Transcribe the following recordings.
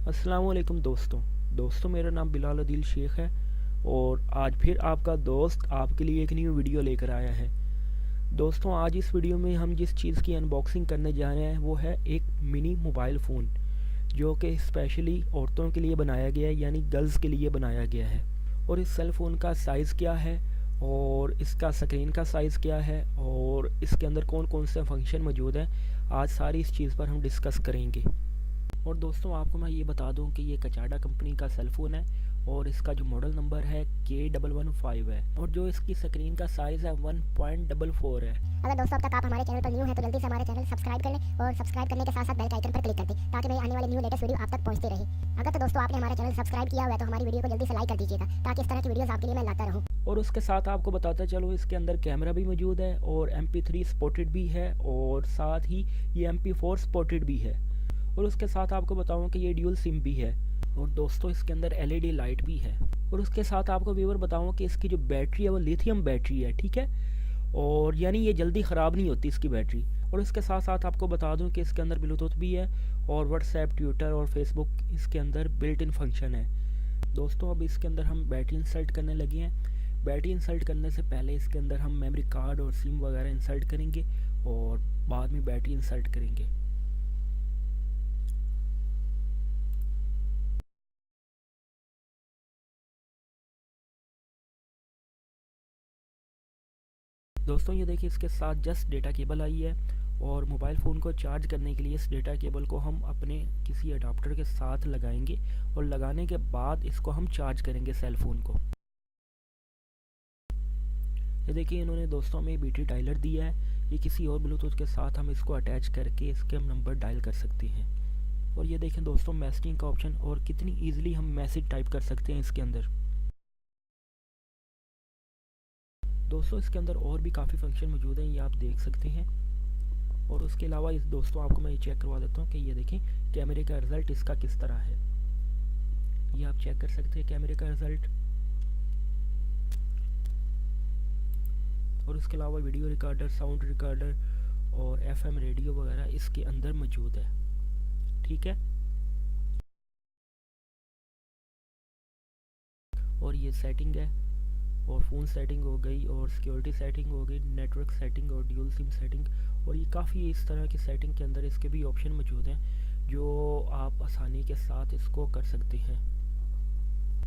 अस्सलामुअलैकुम दोस्तों मेरा नाम बिलाल अदील शेख है और आज फिर आपका दोस्त आपके लिए एक न्यू वीडियो लेकर आया है। दोस्तों आज इस वीडियो में हम जिस चीज़ की अनबॉक्सिंग करने जा रहे हैं वो है एक मिनी मोबाइल फ़ोन जो कि स्पेशली औरतों के लिए बनाया गया है, यानी गर्ल्स के लिए बनाया गया है। और इस सेल फ़ोन का साइज़ क्या है और इसका स्क्रीन का साइज़ क्या है और इसके अंदर कौन कौन से फंक्शन मौजूद हैं, आज सारी इस चीज़ पर हम डिस्कस करेंगे। और दोस्तों आपको मैं ये बता दूं कि ये कचाडा कंपनी का सेल फ़ोन है और इसका जो मॉडल नंबर है K115 है और जो इसकी स्क्रीन का साइज़ है 1.44 है। अगर दोस्तों अब तक आप हमारे चैनल पर न्यू हैं तो जल्दी से हमारे चैनल सब्सक्राइब कर लें और सब्सक्राइब करने के साथ साथ बेल के आइकन पर क्लिक कर दें ताकि मेरे आने वाले न्यू लेटेस्ट वीडियो आप तक पहुंचते रहे। अगर तो दोस्तों आपने हमारा चैनल सब्सक्राइब किया हुआ है तो हमारी वीडियो को जल्दी से लाइक कर दीजिएगा ताकि इस तरह की वीडियोस आपके लिए मैं लाता रहूं। और उसके साथ आपको बताता चलो इसके अंदर कैमरा भी मौजूद है और MP3 सपोर्टेड भी है और साथ ही ये MP4 सपोर्टेड भी है। और उसके साथ आपको बताऊं कि ये ड्यूल सिम भी है और दोस्तों इसके अंदर LED लाइट भी है। और उसके साथ आपको व्यूअर बताऊं कि इसकी जो बैटरी है वो लिथियम बैटरी है, ठीक है, और यानी ये जल्दी ख़राब नहीं होती इसकी बैटरी। और इसके साथ साथ आपको बता दूं कि इसके अंदर ब्लूटूथ भी है और व्हाट्सएप, ट्विटर और फेसबुक इसके अंदर बिल्ट इन फंक्शन है। दोस्तों अब इसके अंदर हम बैटरी इंसर्ट करने लगे हैं। बैटरी इंसर्ट करने से पहले इसके अंदर हम मेमोरी कार्ड और सिम वगैरह इंसर्ट करेंगे और बाद में बैटरी इंसर्ट करेंगे। दोस्तों ये देखिए इसके साथ जस्ट डेटा केबल आई है और मोबाइल फ़ोन को चार्ज करने के लिए इस डेटा केबल को हम अपने किसी अडाप्टर के साथ लगाएंगे और लगाने के बाद इसको हम चार्ज करेंगे सेल फ़ोन को। ये देखिए इन्होंने दोस्तों हमें BT डायलर दिया है, ये किसी और ब्लूटूथ के साथ हम इसको अटैच करके इसके हम नंबर डायल कर सकते हैं। और ये देखें दोस्तों मैसेजिंग का ऑप्शन और कितनी ईजिली हम मैसेज टाइप कर सकते हैं इसके अंदर। दोस्तों इसके अंदर और भी काफ़ी फंक्शन मौजूद हैं, ये आप देख सकते हैं। और उसके अलावा इस दोस्तों आपको मैं ये चेक करवा देता हूँ कि ये देखें कैमरे का रिज़ल्ट इसका किस तरह है, ये आप चेक कर सकते हैं कैमरे का रिज़ल्ट। और उसके अलावा वीडियो रिकॉर्डर, साउंड रिकॉर्डर और FM रेडियो वगैरह इसके अंदर मौजूद है, ठीक है। और ये सेटिंग है और फ़ोन सेटिंग हो गई और सिक्योरिटी सेटिंग हो गई, नेटवर्क सेटिंग और ड्यूल सिम सेटिंग। और ये काफ़ी इस तरह की सेटिंग के अंदर इसके भी ऑप्शन मौजूद हैं जो आप आसानी के साथ इसको कर सकते हैं।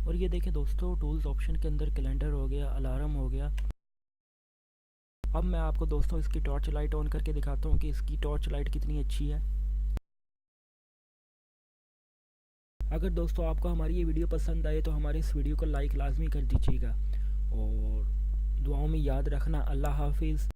और ये देखें दोस्तों टूल्स ऑप्शन के अंदर कैलेंडर हो गया, अलार्म हो गया। अब मैं आपको दोस्तों इसकी टॉर्च लाइट ऑन करके दिखाता हूँ कि इसकी टॉर्च लाइट कितनी अच्छी है। अगर दोस्तों आपको हमारी ये वीडियो पसंद आए तो हमारे इस वीडियो को लाइक लाजमी कर दीजिएगा और दुआओं में याद रखना। अल्लाह हाफिज़।